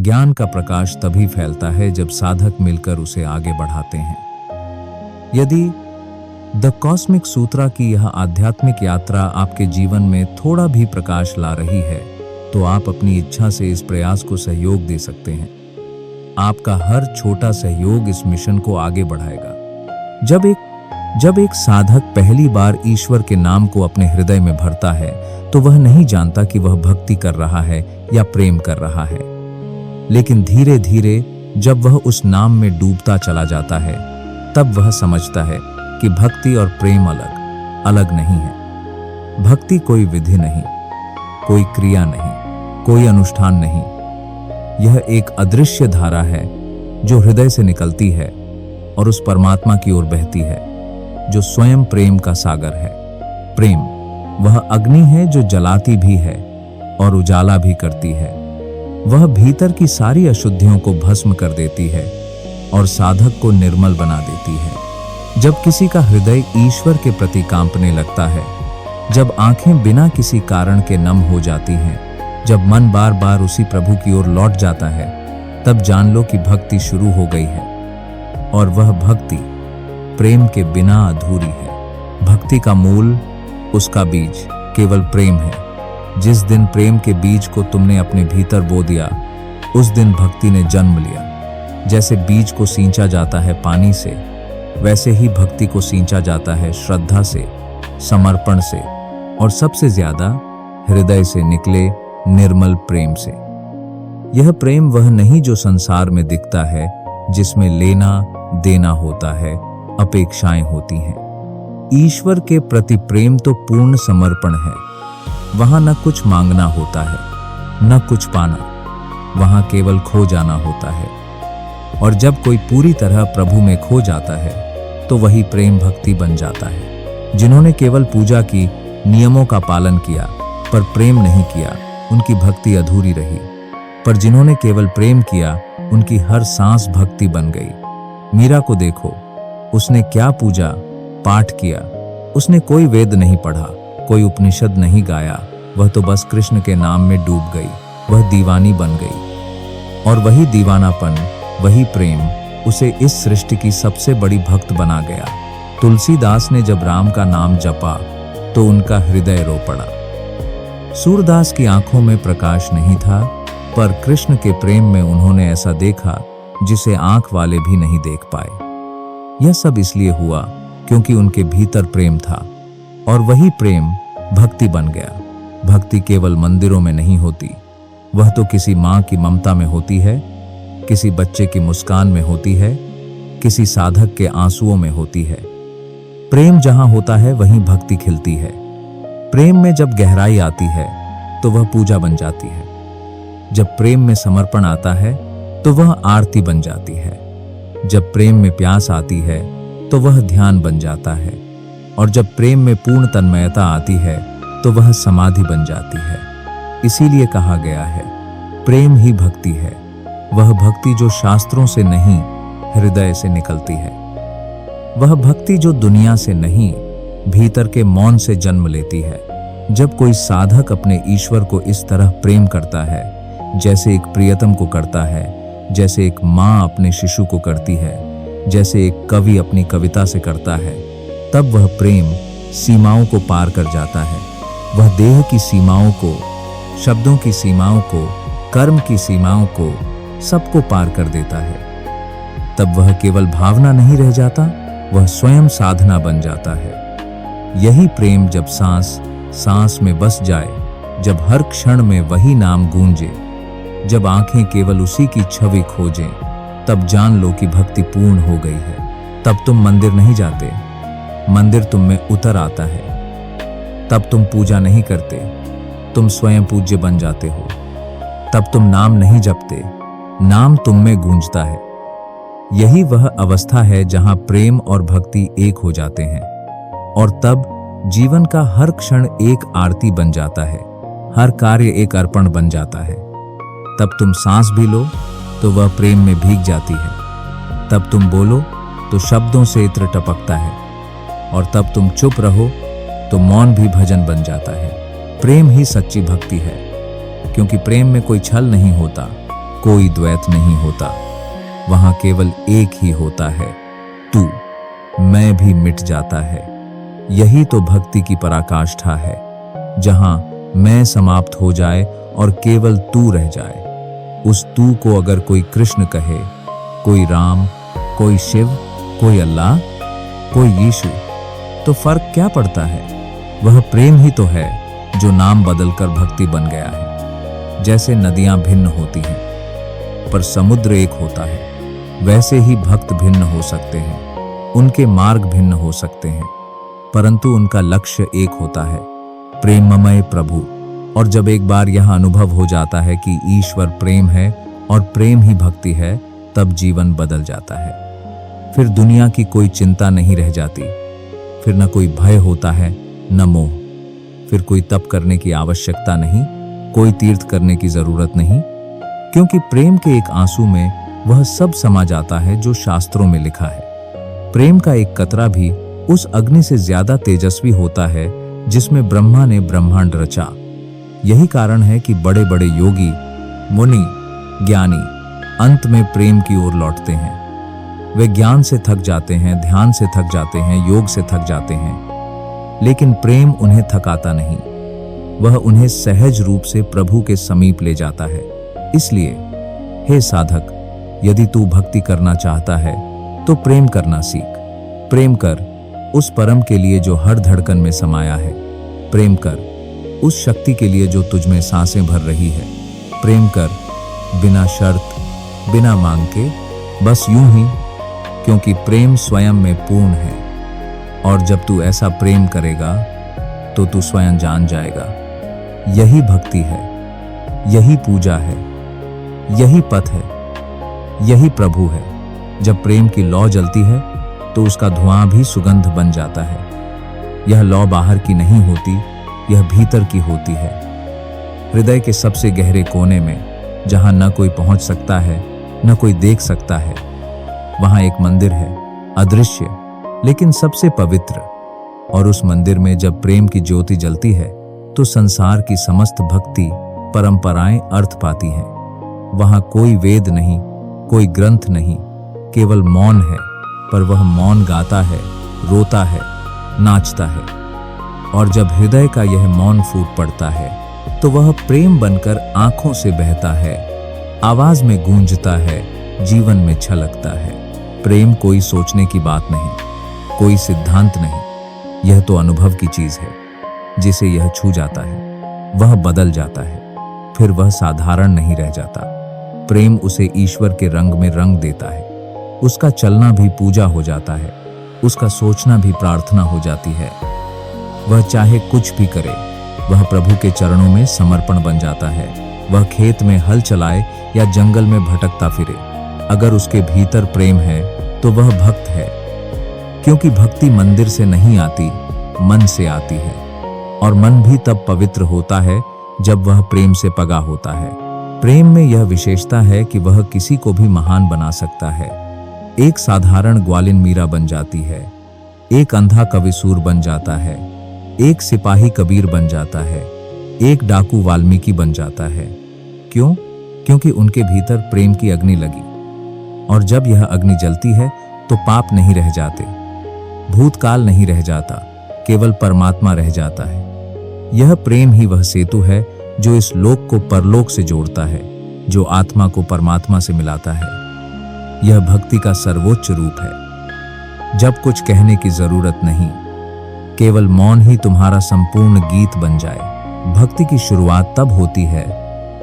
ज्ञान का प्रकाश तभी फैलता है जब साधक मिलकर उसे आगे बढ़ाते हैं। यदि द कॉस्मिक सूत्रा की यह आध्यात्मिक यात्रा आपके जीवन में थोड़ा भी प्रकाश ला रही है, तो आप अपनी इच्छा से इस प्रयास को सहयोग दे सकते हैं। आपका हर छोटा सहयोग इस मिशन को आगे बढ़ाएगा। जब एक साधक पहली बार ईश्वर के नाम को अपने हृदय में भरता है, तो वह नहीं जानता कि वह भक्ति कर रहा है या प्रेम कर रहा है। लेकिन धीरे धीरे जब वह उस नाम में डूबता चला जाता है, तब वह समझता है कि भक्ति और प्रेम अलग अलग नहीं है। भक्ति कोई विधि नहीं, कोई क्रिया नहीं, कोई अनुष्ठान नहीं। यह एक अदृश्य धारा है जो हृदय से निकलती है और उस परमात्मा की ओर बहती है जो स्वयं प्रेम का सागर है। प्रेम वह अग्नि है जो जलाती भी है और उजाला भी करती है। वह भीतर की सारी अशुद्धियों को भस्म कर देती है और साधक को निर्मल बना देती है। जब किसी का हृदय ईश्वर के प्रति कांपने लगता है, जब आंखें बिना किसी कारण के नम हो जाती हैं, जब मन बार बार उसी प्रभु की ओर लौट जाता है, तब जान लो कि भक्ति शुरू हो गई है। और वह भक्ति प्रेम के बिना अधूरी है। भक्ति का मूल, उसका बीज केवल प्रेम है। जिस दिन प्रेम के बीज को तुमने अपने भीतर बो दिया, उस दिन भक्ति ने जन्म लिया। जैसे बीज को सींचा जाता है पानी से, वैसे ही भक्ति को सींचा जाता है श्रद्धा से, समर्पण से और सबसे ज्यादा हृदय से निकले निर्मल प्रेम से। यह प्रेम वह नहीं जो संसार में दिखता है, जिसमें लेना देना होता है, अपेक्षाएं होती हैं। ईश्वर के प्रति प्रेम तो पूर्ण समर्पण है। वहां न कुछ मांगना होता है, न कुछ पाना। वहां केवल खो जाना होता है। और जब कोई पूरी तरह प्रभु में खो जाता है, तो वही प्रेम भक्ति बन जाता है। जिन्होंने केवल पूजा की, नियमों का पालन किया, पर प्रेम नहीं किया, उनकी भक्ति अधूरी रही। पर जिन्होंने केवल प्रेम किया, उनकी हर सांस भक्ति बन गई। मीरा को देखो, उसने क्या पूजा पाठ किया। उसने कोई वेद नहीं पढ़ा, कोई उपनिषद नहीं गाया। वह तो बस कृष्ण के नाम में डूब गई। वह दीवानी बन गई। और वही दीवानापन, वही प्रेम उसे इस सृष्टि की सबसे बड़ी भक्त बना गया। तुलसीदास ने जब राम का नाम जपा, तो उनका हृदय रो पड़ा। सूरदास की आंखों में प्रकाश नहीं था, पर कृष्ण के प्रेम में उन्होंने ऐसा देखा जिसे आंख वाले भी नहीं देख पाए। यह सब इसलिए हुआ क्योंकि उनके भीतर प्रेम था, और वही प्रेम भक्ति बन गया। भक्ति केवल मंदिरों में नहीं होती, वह तो किसी माँ की ममता में होती है, किसी बच्चे की मुस्कान में होती है, किसी साधक के आंसुओं में होती है। प्रेम जहां होता है, वहीं भक्ति खिलती है। प्रेम में जब गहराई आती है, तो वह पूजा बन जाती है। जब प्रेम में समर्पण आता है, तो वह आरती बन जाती है। जब प्रेम में प्यास आती है, तो वह ध्यान बन जाता है। और जब प्रेम में पूर्ण तन्मयता आती है, तो वह समाधि बन जाती है। इसीलिए कहा गया है, प्रेम ही भक्ति है। वह भक्ति जो शास्त्रों से नहीं, हृदय से निकलती है। वह भक्ति जो दुनिया से नहीं, भीतर के मौन से जन्म लेती है। जब कोई साधक अपने ईश्वर को इस तरह प्रेम करता है, जैसे एक प्रियतम को करता है, जैसे एक माँ अपने शिशु को करती है, जैसे एक कवि अपनी कविता से करता है, तब वह प्रेम सीमाओं को पार कर जाता है। वह देह की सीमाओं को, शब्दों की सीमाओं को, कर्म की सीमाओं को, सबको पार कर देता है। तब वह केवल भावना नहीं रह जाता, वह स्वयं साधना बन जाता है। यही प्रेम जब सांस सांस में बस जाए, जब हर क्षण में वही नाम गूंजे, जब आंखें केवल उसी की छवि खोजें, तब जान लो कि भक्ति पूर्ण हो गई है। तब तुम मंदिर नहीं जाते, मंदिर तुम में उतर आता है। तब तुम पूजा नहीं करते, तुम स्वयं पूज्य बन जाते हो। तब तुम नाम नहीं जपते, नाम तुम में गूंजता है। यही वह अवस्था है जहां प्रेम और भक्ति एक हो जाते हैं। और तब जीवन का हर क्षण एक आरती बन जाता है, हर कार्य एक अर्पण बन जाता है। तब तुम सांस भी लो तो वह प्रेम में भीग जाती है। तब तुम बोलो तो शब्दों से इत्र टपकता है। और तब तुम चुप रहो तो मौन भी भजन बन जाता है। प्रेम ही सच्ची भक्ति है, क्योंकि प्रेम में कोई छल नहीं होता, कोई द्वैत नहीं होता, वहां केवल एक ही होता है, तू। मैं भी मिट जाता है। यही तो भक्ति की पराकाष्ठा है, जहां मैं समाप्त हो जाए और केवल तू रह जाए। उस तू को अगर कोई कृष्ण कहे, कोई राम, कोई शिव, कोई अल्लाह, कोई यीशु, तो फर्क क्या पड़ता है? वह प्रेम ही तो है जो नाम बदलकर भक्ति बन गया है। जैसे नदियां भिन्न होती हैं पर समुद्र एक होता है, वैसे ही भक्त भिन्न हो सकते हैं, उनके मार्ग भिन्न हो सकते हैं, परंतु उनका लक्ष्य एक होता है, प्रेममय प्रभु। और जब एक बार यह अनुभव हो जाता है कि ईश्वर प्रेम है और प्रेम ही भक्ति है, तब जीवन बदल जाता है। फिर दुनिया की कोई चिंता नहीं रह जाती, फिर न कोई भय होता है न मोह, फिर कोई तप करने की आवश्यकता नहीं, कोई तीर्थ करने की जरूरत नहीं, क्योंकि प्रेम के एक आंसू में वह सब समा जाता है जो शास्त्रों में लिखा है। प्रेम का एक कतरा भी उस अग्नि से ज्यादा तेजस्वी होता है जिसमें ब्रह्मा ने ब्रह्मांड रचा। यही कारण है कि बड़े बड़े योगी, मुनि, ज्ञानी अंत में प्रेम की ओर लौटते हैं। वे ज्ञान से थक जाते हैं, ध्यान से थक जाते हैं, योग से थक जाते हैं, लेकिन प्रेम उन्हें थकाता नहीं। वह उन्हें सहज रूप से प्रभु के समीप ले जाता है। इसलिए हे साधक, यदि तू भक्ति करना चाहता है तो प्रेम करना सीख। प्रेम कर उस परम के लिए जो हर धड़कन में समाया है। प्रेम कर उस शक्ति के लिए जो तुझ में सांसें भर रही है। प्रेम कर बिना शर्त, बिना मांग के, बस यूं ही, क्योंकि प्रेम स्वयं में पूर्ण है। और जब तू ऐसा प्रेम करेगा तो तू स्वयं जान जाएगा, यही भक्ति है, यही पूजा है, यही पथ है, यही प्रभु है। जब प्रेम की लौ जलती है तो उसका धुआं भी सुगंध बन जाता है। यह लौ बाहर की नहीं होती, यह भीतर की होती है। हृदय के सबसे गहरे कोने में, जहां न कोई पहुंच सकता है न कोई देख सकता है, वहां एक मंदिर है, अदृश्य लेकिन सबसे पवित्र। और उस मंदिर में जब प्रेम की ज्योति जलती है तो संसार की समस्त भक्ति परंपराएं अर्थ पाती हैं। वहां कोई वेद नहीं, कोई ग्रंथ नहीं, केवल मौन है, पर वह मौन गाता है, रोता है, नाचता है। और जब हृदय का यह मौन फूट पड़ता है तो वह प्रेम बनकर आंखों से बहता है, आवाज में गूंजता है, जीवन में छलकता है। प्रेम कोई सोचने की बात नहीं, कोई सिद्धांत नहीं, यह तो अनुभव की चीज है। जिसे यह छू जाता है वह बदल जाता है, फिर वह साधारण नहीं रह जाता। प्रेम उसे ईश्वर के रंग में रंग देता है। उसका चलना भी पूजा हो जाता है, उसका सोचना भी प्रार्थना हो जाती है। वह चाहे कुछ भी करे, वह प्रभु के चरणों में समर्पण बन जाता है। वह खेत में हल चलाए या जंगल में भटकता फिरे, अगर उसके भीतर प्रेम है तो वह भक्त है। क्योंकि भक्ति मंदिर से नहीं आती, मन से आती है। और मन भी तब पवित्र होता है जब वह प्रेम से पगा होता है। प्रेम में यह विशेषता है कि वह किसी को भी महान बना सकता है। एक साधारण ग्वालिन मीरा बन जाती है, एक अंधा कविसूर बन जाता है, एक सिपाही कबीर बन जाता है, एक डाकू वाल्मीकि बन जाता है। क्यों? क्योंकि उनके भीतर प्रेम की अग्नि लगी। और जब यह अग्नि जलती है तो पाप नहीं रह जाते, भूतकाल नहीं रह जाता, केवल परमात्मा रह जाता है। यह प्रेम ही वह सेतु है जो इस लोक को परलोक से जोड़ता है, जो आत्मा को परमात्मा से मिलाता है। यह भक्ति का सर्वोच्च रूप है। जब कुछ कहने की जरूरत नहीं, केवल मौन ही तुम्हारा संपूर्ण गीत बन जाए। भक्ति की शुरुआत तब होती है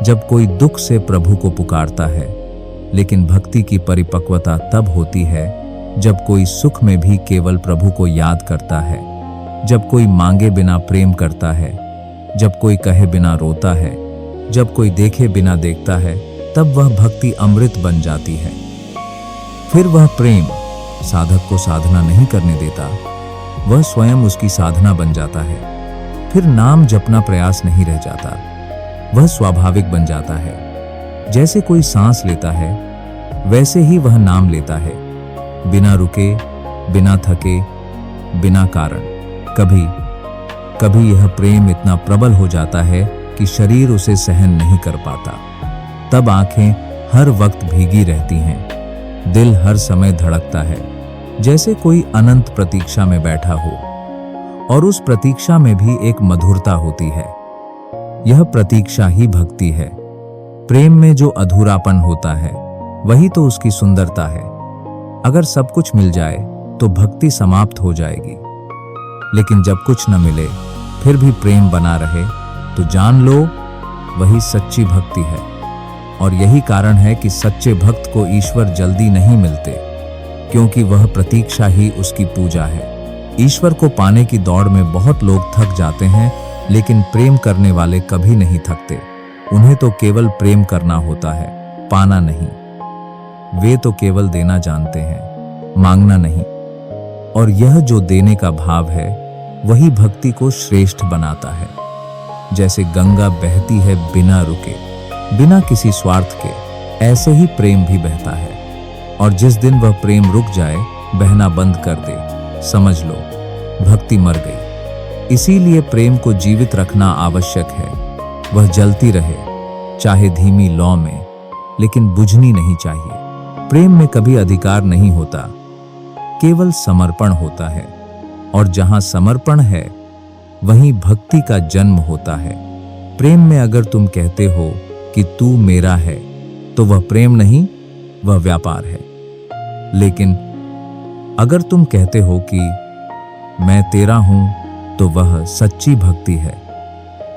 जब कोई दुख से प्रभु को पुकारता है, लेकिन भक्ति की परिपक्वता तब होती है जब कोई सुख में भी केवल प्रभु को याद करता है, जब कोई मांगे बिना प्रेम करता है, जब कोई कहे बिना रोता है, जब कोई देखे बिना देखता है, तब वह भक्ति अमृत बन जाती है। फिर वह प्रेम साधक को साधना नहीं करने देता, वह स्वयं उसकी साधना बन जाता है। फिर नाम जपना प्रयास नहीं रह जाता, वह स्वाभाविक बन जाता है। जैसे कोई सांस लेता है वैसे ही वह नाम लेता है, बिना रुके, बिना थके, बिना कारण। कभी कभी यह प्रेम इतना प्रबल हो जाता है कि शरीर उसे सहन नहीं कर पाता। तब आंखें हर वक्त भीगी रहती हैं। दिल हर समय धड़कता है, जैसे कोई अनंत प्रतीक्षा में बैठा हो, और उस प्रतीक्षा में भी एक मधुरता होती है। यह प्रतीक्षा ही भक्ति है। प्रेम में जो अधूरापन होता है वही तो उसकी सुंदरता है। अगर सब कुछ मिल जाए तो भक्ति समाप्त हो जाएगी, लेकिन जब कुछ न मिले फिर भी प्रेम बना रहे तो जान लो वही सच्ची भक्ति है। और यही कारण है कि सच्चे भक्त को ईश्वर जल्दी नहीं मिलते, क्योंकि वह प्रतीक्षा ही उसकी पूजा है। ईश्वर को पाने की दौड़ में बहुत लोग थक जाते हैं, लेकिन प्रेम करने वाले कभी नहीं थकते। उन्हें तो केवल प्रेम करना होता है, पाना नहीं। वे तो केवल देना जानते हैं, मांगना नहीं। और यह जो देने का भाव है वही भक्ति को श्रेष्ठ बनाता है। जैसे गंगा बहती है बिना रुके, बिना किसी स्वार्थ के, ऐसे ही प्रेम भी बहता है। और जिस दिन वह प्रेम रुक जाए, बहना बंद कर दे, समझ लो भक्ति मर गई। इसीलिए प्रेम को जीवित रखना आवश्यक है। वह जलती रहे, चाहे धीमी लौ में, लेकिन बुझनी नहीं चाहिए। प्रेम में कभी अधिकार नहीं होता, केवल समर्पण होता है। और जहां समर्पण है वहीं भक्ति का जन्म होता है। प्रेम में अगर तुम कहते हो कि तू मेरा है तो वह प्रेम नहीं, वह व्यापार है। लेकिन अगर तुम कहते हो कि मैं तेरा हूं तो वह सच्ची भक्ति है,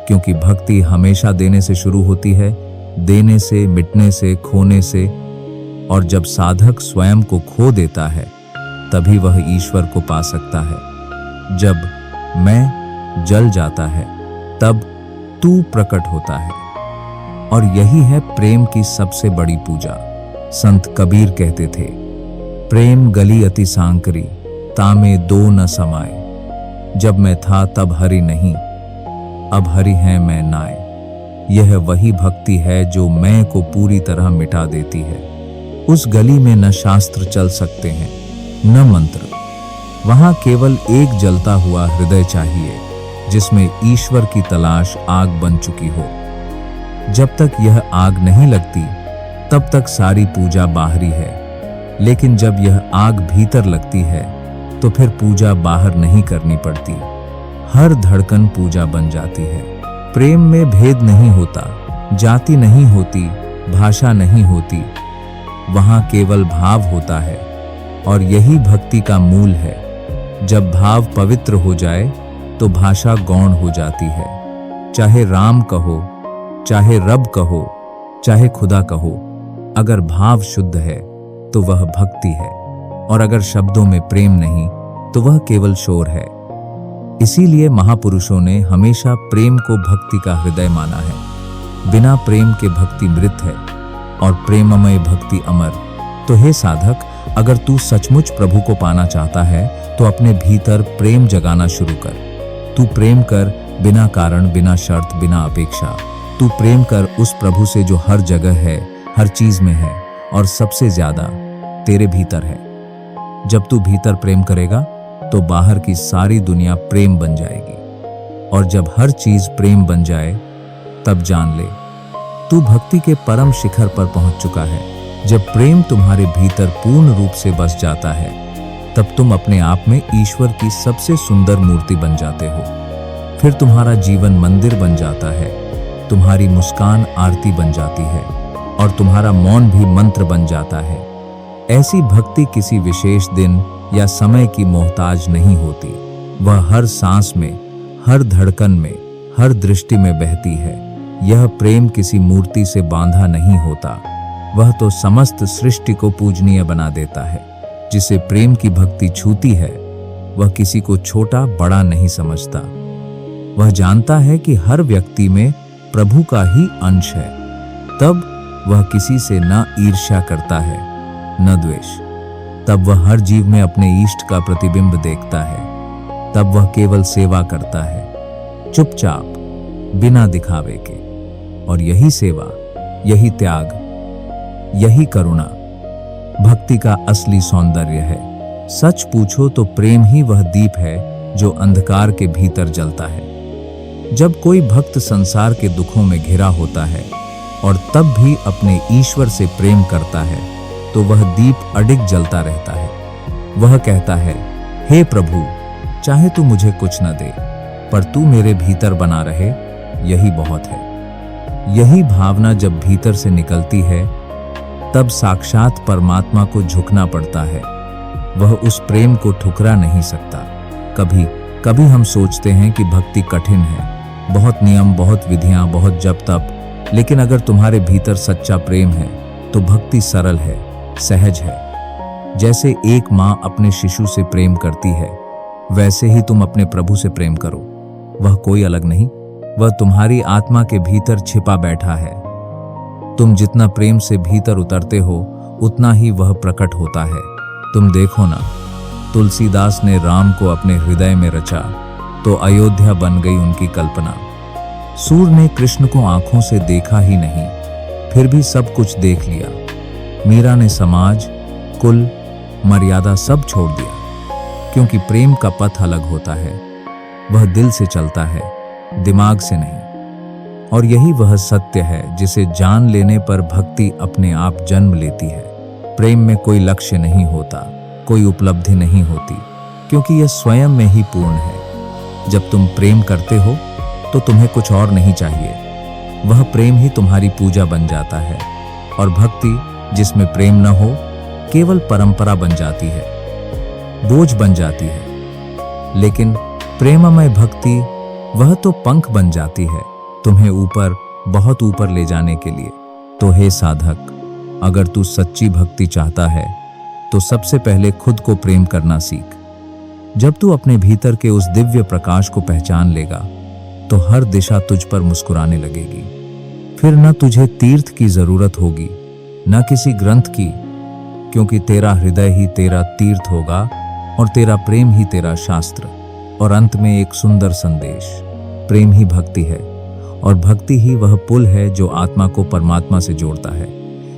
क्योंकि भक्ति हमेशा देने से शुरू होती है, देने से, मिटने से, खोने से। और जब साधक स्वयं को खो देता है तभी वह ईश्वर को पा सकता है। जब मैं जल जाता है तब तू प्रकट होता है। और यही है प्रेम की सबसे बड़ी पूजा। संत कबीर कहते थे, प्रेम गली अति सांकरी, तामे दो न समाए। जब मैं था तब हरि नहीं, अब हरि है मैं नाय। यह वही भक्ति है जो मैं को पूरी तरह मिटा देती है। उस गली में न शास्त्र चल सकते हैं, न मंत्र। वहां केवल एक जलता हुआ हृदय चाहिए, जिसमें ईश्वर की तलाश आग बन चुकी हो। जब तक यह आग नहीं लगती तब तक सारी पूजा बाहरी है, लेकिन जब यह आग भीतर लगती है तो फिर पूजा बाहर नहीं करनी पड़ती। हर धड़कन पूजा बन जाती है। प्रेम में भेद नहीं होता, जाति नहीं होती, भाषा नहीं होती। वहां केवल भाव होता है, और यही भक्ति का मूल है। जब भाव पवित्र हो जाए तो भाषा गौण हो जाती है। चाहे राम कहो, चाहे रब कहो, चाहे खुदा कहो, अगर भाव शुद्ध है तो वह भक्ति है। और अगर शब्दों में प्रेम नहीं तो वह केवल शोर है। इसीलिए महापुरुषों ने हमेशा प्रेम को भक्ति का हृदय माना है। बिना प्रेम के भक्ति मृत है और प्रेममय भक्ति अमर। तो हे साधक, अगर तू सचमुच प्रभु को पाना चाहता है तो अपने भीतर प्रेम जगाना शुरू कर। तू प्रेम कर, बिना कारण, बिना शर्त, बिना अपेक्षा। तू प्रेम कर उस प्रभु से जो हर जगह है, हर चीज में है, और सबसे ज्यादा तेरे भीतर है। जब तू भीतर प्रेम करेगा तो बाहर की सारी दुनिया प्रेम बन जाएगी। और जब हर चीज प्रेम बन जाए तब जान ले तू भक्ति के परम शिखर पर पहुंच चुका है। जब प्रेम तुम्हारे भीतर पूर्ण रूप से बस जाता है तब तुम अपने आप में ईश्वर की सबसे सुंदर मूर्ति बन जाते हो। फिर तुम्हारा जीवन मंदिर बन जाता है, तुम्हारी मुस्कान आरती बन जाती है, और तुम्हारा मौन भी मंत्र बन जाता है। ऐसी भक्ति किसी विशेष दिन या समय की मोहताज नहीं होती। वह हर सांस में, हर धड़कन में, हर दृष्टि में बहती है। यह प्रेम किसी मूर्ति से बांधा नहीं होता, वह तो समस्त सृष्टि को पूजनीय बना देता है। जिसे प्रेम की भक्ति छूती है वह किसी को छोटा बड़ा नहीं समझता। वह जानता है कि हर व्यक्ति में प्रभु का ही अंश है। तब वह किसी से न ईर्ष्या करता है, न द्वेष। तब वह हर जीव में अपने इष्ट का प्रतिबिंब देखता है। तब वह केवल सेवा करता है, चुपचाप, बिना दिखावे के। और यही सेवा, यही त्याग, यही करुणा भक्ति का असली सौंदर्य है। सच पूछो तो प्रेम ही वह दीप है जो अंधकार के भीतर जलता है। जब कोई भक्त संसार के दुखों में घिरा होता है और तब भी अपने ईश्वर से प्रेम करता है तो वह दीप अडिग जलता रहता है। वह कहता है, हे प्रभु, चाहे तू मुझे कुछ न दे, पर तू मेरे भीतर बना रहे, यही बहुत है। यही भावना जब भीतर से निकलती है तब साक्षात परमात्मा को झुकना पड़ता है। वह उस प्रेम को ठुकरा नहीं सकता। कभी कभी हम सोचते हैं कि भक्ति कठिन है, बहुत नियम, बहुत विधियां, बहुत जप तप, लेकिन अगर तुम्हारे भीतर सच्चा प्रेम है तो भक्ति सरल है, सहज है। जैसे एक माँ अपने शिशु से प्रेम करती है, वैसे ही तुम अपने प्रभु से प्रेम करो। वह कोई अलग नहीं, वह तुम्हारी आत्मा के भीतर छिपा बैठा है। तुम जितना प्रेम से भीतर उतरते हो उतना ही वह प्रकट होता है। तुम देखो ना, तुलसीदास ने राम को अपने हृदय में रचा तो अयोध्या बन गई उनकी कल्पना। सूर ने कृष्ण को आंखों से देखा ही नहीं, फिर भी सब कुछ देख लिया। मीरा ने समाज, कुल, मर्यादा सब छोड़ दिया, क्योंकि प्रेम का पथ अलग होता है। वह दिल से चलता है, दिमाग से नहीं। और यही वह सत्य है जिसे जान लेने पर भक्ति अपने आप जन्म लेती है। प्रेम में कोई लक्ष्य नहीं होता, कोई उपलब्धि नहीं होती, क्योंकि यह स्वयं में ही पूर्ण है। जब तुम प्रेम करते हो तो तुम्हें कुछ और नहीं चाहिए। वह प्रेम ही तुम्हारी पूजा बन जाता है। और भक्ति जिसमें प्रेम न हो केवल परंपरा बन जाती है, बोझ बन जाती है। लेकिन प्रेममय भक्ति वह तो पंख बन जाती है, तुम्हें ऊपर, बहुत ऊपर ले जाने के लिए। तो हे साधक, अगर तू सच्ची भक्ति चाहता है तो सबसे पहले खुद को प्रेम करना सीख। जब तू अपने भीतर के उस दिव्य प्रकाश को पहचान लेगा तो हर दिशा तुझ पर मुस्कुराने लगेगी। फिर न तुझे तीर्थ की जरूरत होगी, न किसी ग्रंथ की, क्योंकि तेरा हृदय ही तेरा तीर्थ होगा और तेरा प्रेम ही तेरा शास्त्र। और अंत में एक सुंदर संदेश, प्रेम ही भक्ति है और भक्ति ही वह पुल है जो आत्मा को परमात्मा से जोड़ता है।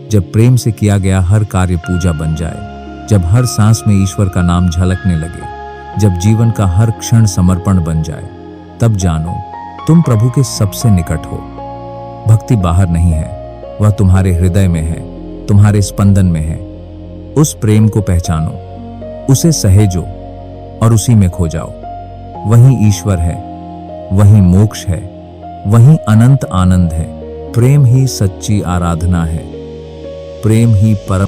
जब प्रेम से किया गया हर कार्य पूजा बन जाए, जब हर सांस में ईश्वर का नाम झलकने लगे, जब जीवन का हर क्षण समर्पण बन जाए, तब जानो तुम प्रभु के सबसे निकट हो। भक्ति बाहर नहीं है, वह तुम्हारे हृदय में है, तुम्हारे स्पंदन में है। उस प्रेम को पहचानो, उसे सहेजो और उसी में खो जाओ। वही ईश्वर है, वही मोक्ष है, वही अनंत आनंद है। प्रेम ही सच्ची आराधना है, प्रेम ही परम